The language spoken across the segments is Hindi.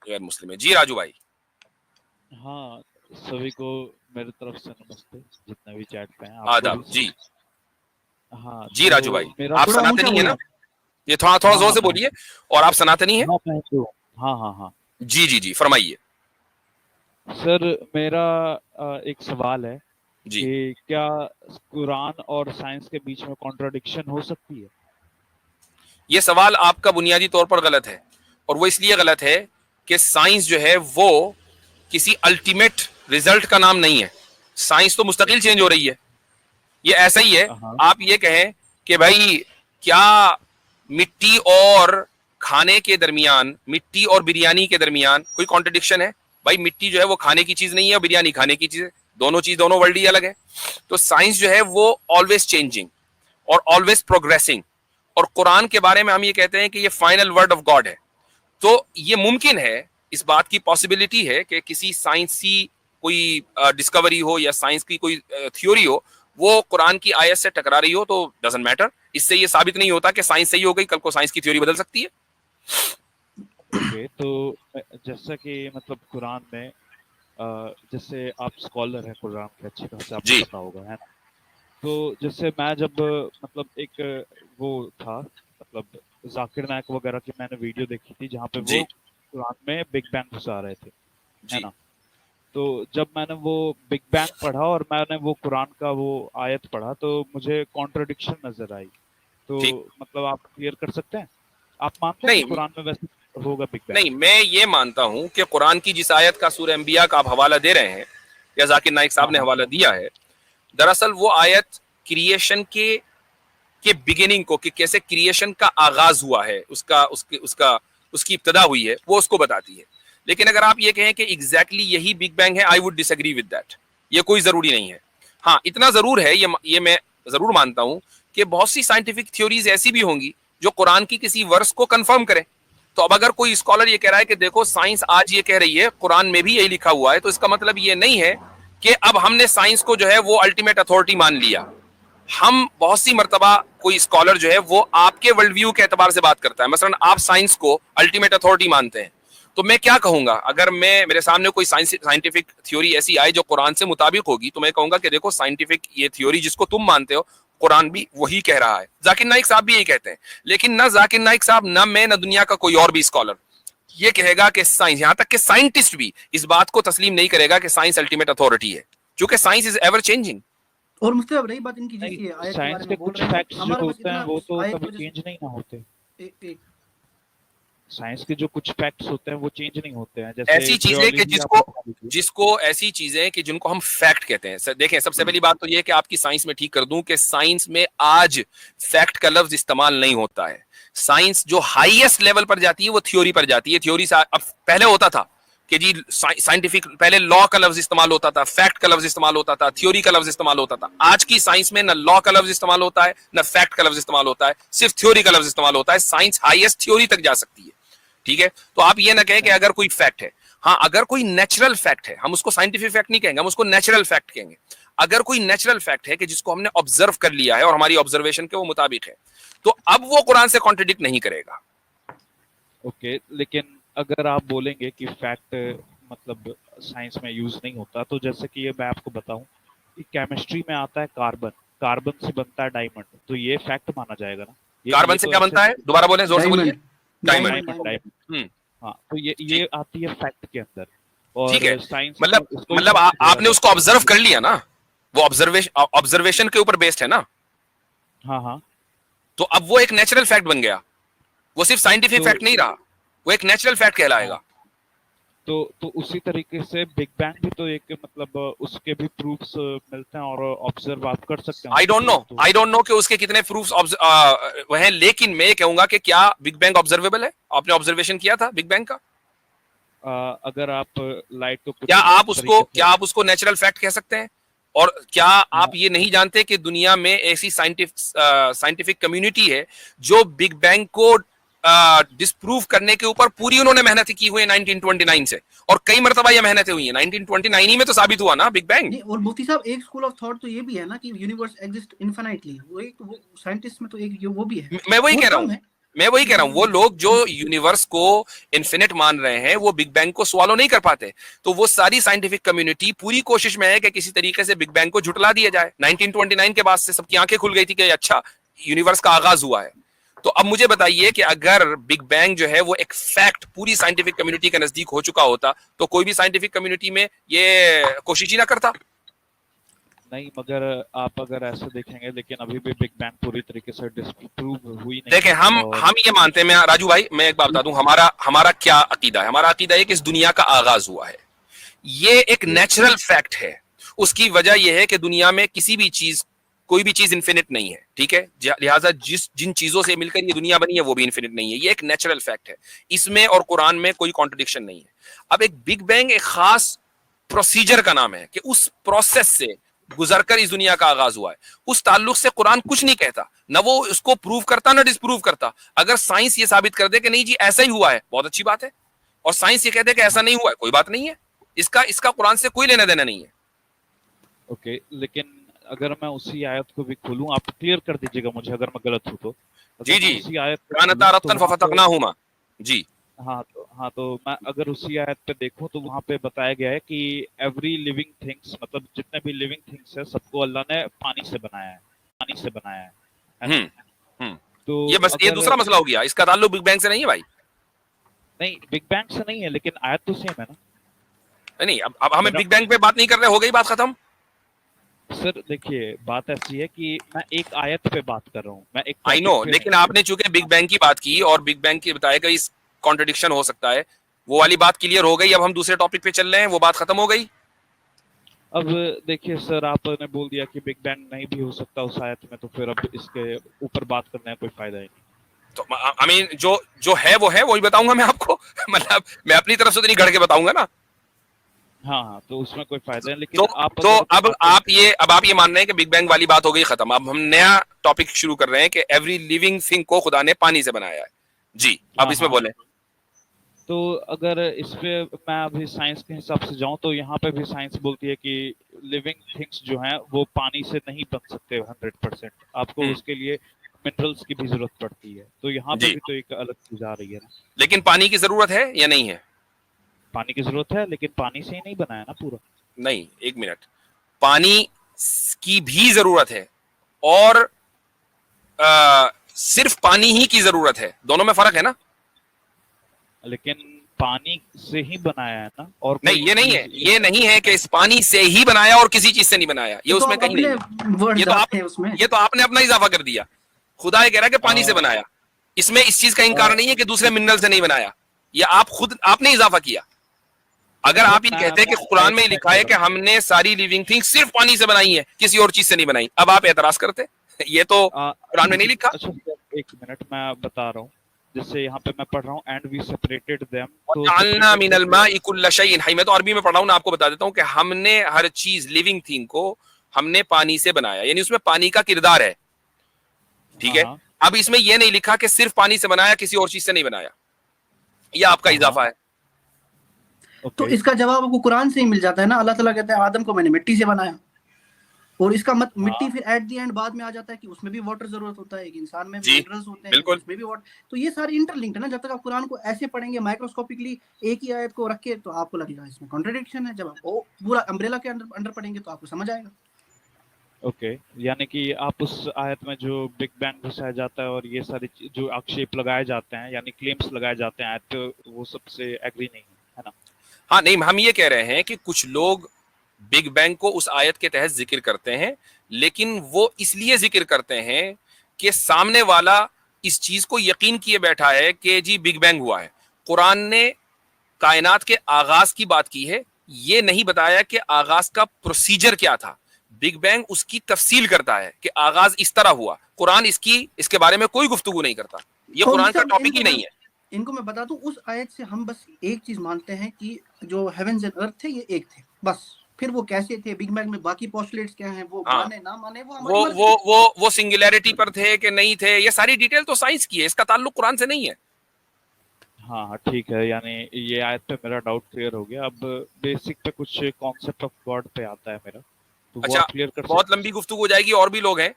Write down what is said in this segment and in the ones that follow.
गैर मुस्लिम है। जी राजू भाई। हाँ, सभी को मेरी तरफ से नमस्ते, जितने भी चैट पे हैं आदाब जी। हाँ जी राजू भाई, मेरा आप सनातनी है ना? ये थोड़ा जोर से बोलिए। और आप सनातनी है? हाँ। जी जी जी, फरमाइए सर, मेरा एक सवाल है जी। कि क्या कुरान और साइंस के बीच में कॉन्ट्रडिक्शन हो सकती है? ये सवाल आपका बुनियादी तौर पर गलत है, और वो इसलिए गलत है कि साइंस जो है वो किसी अल्टीमेट रिजल्ट का नाम नहीं है। साइंस तो मुस्तकिल चेंज हो रही है। ये ऐसा ही है, आप ये कहें कि भाई क्या मिट्टी और खाने के दरमियान, मिट्टी और बिरयानी के दरमियान कोई कॉन्ट्रडिक्शन है? भाई मिट्टी जो है वो खाने की चीज नहीं है और बिरयानी खाने की चीज है। दोनों वर्ल्ड ही अलग है। तो साइंस जो है वो ऑलवेज चेंजिंग और ऑलवेज प्रोग्रेसिंग। और कुरान के बारे में हम ये कहते हैं कि ये फाइनल वर्ड ऑफ गॉड है। तो ये मुमकिन है, इस बात की पॉसिबिलिटी है कि किसी साइंसी कोई डिस्कवरी हो या साइंस की कोई थ्योरी हो, वो कुरान की आयत से टकरा रही हो, तो डजंट मैटर। इससे ये साबित नहीं होता कि साइंस सही हो गई, कल को साइंस की थ्योरी बदल सकती है। ओके, तो जैसा कि मतलब कुरान में जैसे आप स्कॉलर हैं कुरान के, अच्छी तरह से आपको पता होगा, है ना? तो जैसे मैं जब मतलब एक वो था, मतलब जाकिर नायक वगैरह की मैंने वीडियो देखी थी जहाँ पे वो कुरान में बिग बैंग घुसा रहे थे, है ना? तो जब मैंने वो बिग बैंग पढ़ा और मैंने वो कुरान का वो आयत पढ़ा तो मुझे कॉन्ट्रडिक्शन नजर आई। तो मतलब आप क्लियर कर सकते हैं? आप मानते हैं कि कुरान में वैसे होगा बिग बैंग? नहीं, मैं ये मानता हूं कि कुरान की जिस आयत का सूरह अंबिया का आप हवाला दे रहे हैं, या जाकिर नाइक साहब ने हवाला दिया है, दरअसल वो आयत क्रिएशन के बिगिनिंग को, कि कैसे क्रिएशन का आगाज हुआ है, उसकी इब्तदा हुई है, वो उसको बताती है। लेकिन अगर आप ये कहें कि एग्जैक्टली यही बिग बैंग है, I would disagree with that. ये कोई जरूरी नहीं है। हाँ, इतना जरूर है, ये मैं जरूर मानता हूं कि बहुत सी साइंटिफिक थ्योरीज ऐसी भी होंगी जो कुरान की किसी वर्स को कंफर्म करें। तो अब अगर कोई स्कॉलर ये कह रहा है कि देखो साइंस आज ये कह रही है, कुरान में भी यही लिखा हुआ है, तो इसका मतलब ये नहीं है कि अब हमने साइंस को जो है वो अल्टीमेट अथॉरिटी मान लिया। हम बहुत सी मर्तबा कोई स्कॉलर जो है वो आपके वर्ल्ड व्यू के एतबार से बात करता है। मसलन आप साइंस को अल्टीमेट अथॉरिटी मानते हैं, तो मैं क्या कहूंगा, अगर मेरे सामने कोई साइंटिफिक थ्योरी ऐसी आए जो कुरान से मुताबिक होगी, तो मैं कहूंगा कि देखो साइंटिफिक ये थ्योरी जिसको तुम मानते हो, कुरान भी वही कह रहा है। जाकिर नाइक साहब भी यही कहते हैं। लेकिन ना जाकिर नाइक साहब, ना मैं, ना दुनिया का कोई और भी स्कॉलर ये कहेगा कि साइंस, यहां तक कि साइंटिस्ट भी इस बात को तस्लीम नहीं करेगा कि साइंस अल्टीमेट अथॉरिटी है, क्योंकि साइंस इज एवर चेंजिंग। और मुझसे अब रही बात इनकी, जिसकी आयत के बारे में बोल रहे हैं, हमारे पास इतना वो तो कभी चेंज नहीं ना होते। साइंस के जो कुछ फैक्ट्स होते हैं वो चेंज नहीं होते हैं। जैसे ऐसी चीजें कि जिसको ऐसी चीजें कि जिनको हम फैक्ट कहते हैं। देखें, सबसे पहली बात तो ये कि आपकी साइंस में ठीक कर दूं कि साइंस में आज फैक्ट का लफ्ज इस्तेमाल नहीं होता है। साइंस जो हाईएस्ट लेवल पर जाती है वो थ्योरी पर जाती है। थ्योरी अब पहले होता था कि जी साइंटिफिक, पहले लॉ का लफ्ज इस्तेमाल होता था, फैक्ट का लफ्ज इस्तेमाल होता था, थ्योरी का लफ्ज इस्तेमाल होता था। आज की साइंस में न लॉ का लफ्ज इस्तेमाल होता है, न फैक्ट का लफ्ज इस्तेमाल होता है, सिर्फ थ्योरी का लफ्ज इस्तेमाल होता है। साइंस हाईएस्ट थ्योरी तक जा सकती है, ठीक है? तो आप ये ना कहें कि अगर कोई फैक्ट है, हाँ अगर कोई नेचुरल फैक्ट है, हम उसको साइंटिफिक फैक्ट नहीं कहेंगे, हम उसको नेचुरल फैक्ट कहेंगे। अगर कोई नेचुरल फैक्ट है कि जिसको हमने ऑब्जर्व कर लिया है और हमारी ऑब्जर्वेशन के वो मुताबिक है, तो अब वो कुरान से कॉन्ट्रडिक्ट नहीं करेगा। ओके, लेकिन अगर आप बोलेंगे कि फैक्ट मतलब साइंस में यूज नहीं होता, तो जैसे कि ये मैं आपको बताऊं कि केमिस्ट्री में आता है कार्बन, कार्बन से बनता है डायमंड, तो ये फैक्ट माना जाएगा ना? कार्बन से क्या बनता है? दोबारा बोलें, जोर से बोलिए। डायमंड। हाँ, तो ये आती है फैक्ट के अंदर। और ठीक है, साइंस मतलब आपने उसको ऑब्जर्व कर लिया ना, वो ऑब्जर्वेशन के ऊपर बेस्ड है ना। हाँ। तो अब वो एक नेचुरल फैक्ट बन गया, वो सिर्फ साइंटिफिक फैक्ट नहीं रहा, वो एक नेचुरल फैक्ट कहलाएगा। तो उसी तरीके से बिग बैंग भी तो एक मतलब उसके भी प्रूफ्स मिलते हैं और ऑब्जर्व आप कर सकते हैं। आई डोंट नो कि उसके कितने प्रूफ्स हैं, लेकिन मैं कहूंगा कि क्या बिग बैंग ऑब्जर्वेबल है? आपने ऑब्जर्वेशन किया था बिग बैंग का? अगर आप लाइट को क्या आप उसको नेचुरल फैक्ट कह सकते हैं? और क्या आप ये नहीं जानते कि दुनिया में ऐसी साइंटिफिक कम्युनिटी है जो बिग बैंग को डिस्प्रूव करने के ऊपर पूरी उन्होंने मेहनत की हुई है 1929 से, और कई मरतबा ये मेहनतें हुई हैं। 1929 ही में तो साबित हुआ ना बिग बैंग। और मुफ्ती साहब, एक स्कूल ऑफ थॉट तो ये भी है ना कि यूनिवर्स एग्जिस्ट इनफिनाइटली, वो साइंटिस्ट में तो एक वो भी है। मैं वही कह रहा हूँ, मैं वही कह रहा हूं, वो लोग जो यूनिवर्स को इन्फिनिट मान रहे हैं वो बिग बैंग को स्वॉलो नहीं कर पाते, तो वो सारी साइंटिफिक कम्युनिटी पूरी कोशिश में है कि किसी तरीके से बिग बैंग को झुटला दिया जाए। 1929 के बाद से सबकी आंखें खुल गई थी कि अच्छा यूनिवर्स का आगाज हुआ है। तो अब मुझे बताइए कि अगर बिग बैंग जो है वो एक फैक्ट पूरी साइंटिफिक कम्युनिटी के नजदीक हो चुका होता तो कोई भी साइंटिफिक कम्युनिटी में ये कोशिश ही ना करता। नहीं, मगर आप अगर ऐसे देखेंगे, लेकिन अभी भी बिग बैंग पूरी तरीके से डिस्प्रूव हुई नहीं। देखें, हम ये मानते हैं, मैं राजू भाई मैं एक बात बता दूं, हमारा क्या अकीदा है। हमारा अकीदा है कि इस दुनिया का आगाज हुआ है, ये एक नेचुरल फैक्ट है। उसकी वजह यह है कि दुनिया में किसी भी चीज, कोई भी चीज इन्फिनिट नहीं है, ठीक है, लिहाजा जिन चीजों से मिलकर ये दुनिया बनी है वो भी इन्फिनिट नहीं है। ये एक नेचुरल फैक्ट है, इसमें और कुरान में कोई कॉन्ट्रडिक्शन नहीं है। अब एक बिग बैंग एक खास प्रोसीजर का नाम है कि उस प्रोसेस से गुजरकर इस दुनिया का आगाज हुआ है। उस ताल्लुक से कुरान कुछ नहीं कहता, ना वो उसको प्रूव करता ना डिसप्रूव करता। अगर साइंस ये साबित कर दे कि नहीं जी ऐसा ही हुआ है, बहुत अच्छी बात है, और साइंस ये कहते कि ऐसा नहीं हुआ है, कोई बात नहीं है। इसका कुरान से कोई लेना देना नहीं है। ओके, लेकिन अगर मैं उसी आयत को भी खोलूं, आप क्लियर कर दीजिएगा मुझे अगर मैं गलत हूं तो। जी जी, उसी आयत जी हाँ, तो मैं अगर उसी आयत पे देखूं तो वहां पे बताया गया है कि एवरी लिविंग थिंग्स, मतलब जितने भी लिविंग थिंग्स है सबको अल्लाह ने पानी से बनाया है ना? तो ये बस ये दूसरा मसला हो गया, इसका ताल्लुक बिग बैंग से नहीं है भाई। नहीं, बिग बैंग से नहीं है, लेकिन आयत तो सेम है ना। नहीं, अब हमें बिग बैंग पे बात नहीं कर रहे, हो गई बात खत्म। सर देखिए, बात ऐसी है कि मैं एक आयत पे बात कर रहा हूँ, मैं एक आई नो, लेकिन आपने चूंकि बिग बैंग की बात की और बिग बैंग की बताया कि इस कॉन्ट्रडिक्शन हो सकता है, वो वाली बात क्लियर हो गई। अब हम दूसरे टॉपिक पे चल रहे हैं, वो बात खत्म हो गई। अब देखिए सर, आपने बोल दिया कि बिग बैंग नहीं भी हो सकता उस आयत में, तो फिर अब इसके ऊपर बात करने का कोई फायदा ही नहीं। तो आई मीन जो है वो है, वही बताऊंगा मैं आपको। मतलब मैं अपनी तरफ से तो नहीं घड़ के बताऊंगा ना। हाँ, तो उसमें कोई फायदा नहीं, लेकिन अब आप ये मान रहे हैं कि बिग बैंग वाली बात हो गई खत्म। अब हम नया टॉपिक शुरू कर रहे हैं कि एवरी लिविंग थिंग को खुदा ने पानी से बनाया है। जी, अब इसमें बोले। तो अगर इस पे मैं अभी साइंस के हिसाब से जाऊं तो यहाँ पे भी साइंस बोलती है कि लिविंग थिंग्स जो हैं वो पानी से नहीं बन सकते 100%। आपको उसके लिए मिनरल्स की भी जरूरत पड़ती है। तो यहाँ पे भी तो एक अलग चीज आ रही है ना। लेकिन पानी की जरूरत है या नहीं है? पानी की जरूरत है, लेकिन पानी से ही नहीं बनाया ना पूरा। नहीं, एक मिनट, पानी की भी जरूरत है और सिर्फ पानी ही की जरूरत है, दोनों में फर्क है ना। लेकिन पानी से ही बनाया है ना। और नहीं, ये नहीं है, ये नहीं है कि इस पानी से ही बनाया और किसी चीज से नहीं बनाया, ये उसमें कहीं नहीं है। ये तो आपने अपना इजाफा कर दिया। खुदा ये कह रहा है कि पानी से बनाया, इसमें इस चीज का इंकार नहीं है कि दूसरे मिनरल से नहीं बनाया, ये आपने इजाफा किया। अगर आप ये कहते हैं कि कुरान में लिखा है कि हमने सारी लिविंग थिंग सिर्फ पानी से बनाई है, किसी और चीज से नहीं बनाई, अब आप एतराज करते। ये तो कुरान में नहीं लिखा। अच्छा, एक मिनट मैं बता रहा हूँ। जैसे यहाँ पे मैं पढ़ रहा हूँ, एंड वी सेपरेटेड देम, मैं तो अरबी में पढ़ रहा हूँ ना, आपको बता देता हूँ कि हमने हर चीज लिविंग थिंग को हमने पानी से बनाया, यानी उसमें पानी का किरदार है, ठीक है। अब इसमें यह नहीं लिखा कि सिर्फ पानी से बनाया, किसी और चीज से नहीं बनाया, यह आपका इजाफा है। तो इसका जवाब आपको कुरान से ही मिल जाता है ना। अल्लाह ताला कहता है आदम को मैंने मिट्टी से बनाया, और इसका मिट्टी फिर एट द एंड बाद में आ जाता है कि उसमें भी वाटर जरूरत होता है, एक इंसान में भी मिनरल्स होते हैं, उसमें भी वाटर। तो ये सारी इंटरलिंक्ड है ना। जब तक आप कुरान को ऐसे पढ़ेंगे माइक्रोस्कोपिकली एक ही आयत को रख के, तो आपको लगेगा इसमें कॉन्ट्रडिक्शन है। जब आप पूरा अम्ब्रेला के अंडर पढ़ेंगे तो आपको समझ आएगा। ओके, यानी कि आप उस आयत में जो बिग बैंग घुसाया जाता है और ये सारी जो आक्षेप लगाए जाते हैं, यानी क्लेम्स लगाए जाते हैं आयत पे, वो सबसे एग्री नहीं है ना। हाँ, नहीं, हम ये कह रहे हैं कि कुछ लोग बिग बैंग को उस आयत के तहत जिक्र करते हैं, लेकिन वो इसलिए जिक्र करते हैं कि सामने वाला इस चीज को यकीन किए बैठा है कि जी बिग बैंग हुआ है। कुरान ने कायनात के आगाज की बात की है, ये नहीं बताया कि आगाज का प्रोसीजर क्या था। बिग बैंग उसकी तफसील करता है कि आगाज इस तरह हुआ। कुरान इसके बारे में कोई गुफ्तगू नहीं करता, ये कुरान का टॉपिक ही नहीं है। इनको मैं बता दूं, उस आयत से हम बस एक चीज मानते हैं कि जो हेवेंस एंड अर्थ थे ये एक थे, बस। फिर वो कैसे थे बिग बैंग में, बाकी पोस्टुलेट्स क्या हैं, वो माने ना माने, वो सिंगुलैरिटी पर थे कि नहीं थे, ये सारी डिटेल तो साइंस की है, इसका ताल्लुक कुरान से नहीं है। हाँ ठीक है, यानी ये आयत पे मेरा डाउट क्लियर हो गया। अब बेसिक पे कुछ कॉन्सेप्ट ऑफ गॉड पे आता है मेरा, तो अच्छा, क्लियर कर बहुत लंबी गुफ्तगू हो जाएगी, और भी लोग हैं,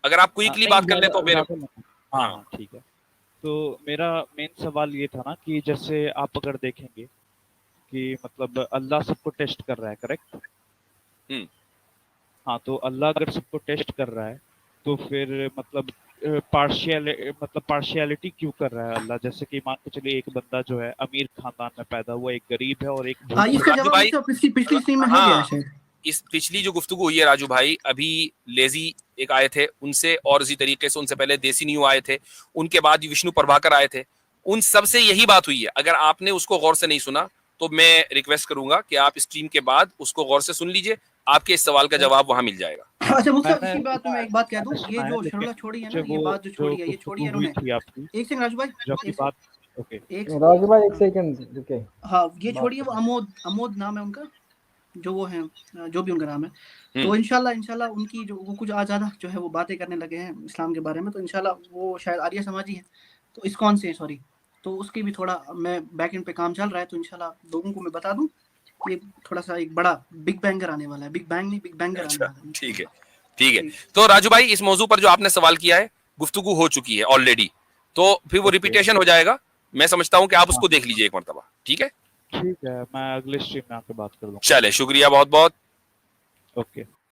अगर आप क्विकली बात कर ले तो फिर। हाँ ठीक है। तो मेरा मेन सवाल ये था ना कि जैसे आप अगर देखेंगे कि मतलब अल्लाह सबको टेस्ट कर रहा है, करेक्ट? हाँ, तो अल्लाह अगर सबको टेस्ट कर रहा है तो फिर मतलब पार्शियलिटी क्यों कर रहा है अल्लाह? जैसे कि मान के चलिए एक बंदा जो है अमीर खानदान में पैदा हुआ, एक गरीब है और एक इसका राजू जवाब भाई, पिछली स्ट्रीम में हो गया है शायद। इस पिछली जो गुफ्तगू हुई है राजू भाई, अभी लेजी एक आए थे उनसे, और इसी तरीके से उनसे पहले देसी न्यू आए थे, उनके बाद विष्णु प्रभाकर आए थे, उन सब से यही बात हुई है। अगर आपने उसको गौर से नहीं सुना तो मैं रिक्वेस्ट करूंगा कि आप स्ट्रीम के बाद उसको गौर से सुन लीजिए, आपके इस सवाल का जवाब वहां मिल जाएगा। अच्छा मुझे इसी बात में एक बात कह दूं, ये जो शर्ला छोड़ी है ना, ये बात जो छोड़ी है, ये छोड़ी है हुई इन्होंने। थी आपकी, एक सेकंड राजू भाई, जो आपकी बात, ओके राजू भाई एक सेकंड रुके। हाँ ये छोड़ी है, वो अमोद नाम है उनका, जो वो है, जो भी उनका नाम है। तो इंशाल्लाह उनकी जो वो कुछ आज ज्यादा जो है वो बातें करने लगे हैं इस्लाम के बारे में, तो इंशाल्लाह वो शायद आर्य समाजी है, तो इस्कॉन से, सॉरी, तो उसकी भी थोड़ा मैं बैक एंड पे काम चल रहा है, तो इंशाल्लाह लोगों को मैं बता दूं ये थोड़ा सा एक बड़ा बिग बैंगर आने वाला है, बिग बैंग नहीं, बिग बैंगर आने वाला है। ठीक है, ठीक है। तो राजू भाई इस मौजू पर जो आपने सवाल किया है, गुफ्तगू हो चुकी है ऑलरेडी, तो फिर वो रिपीटेशन हो जाएगा। मैं समझता हूं कि आप उसको देख लीजिए एक मरतबा, ठीक है? ठीक है, मैं अगले स्ट्रीम में आके बात कर लूंगा। चले, शुक्रिया बहुत बहुत। ओके।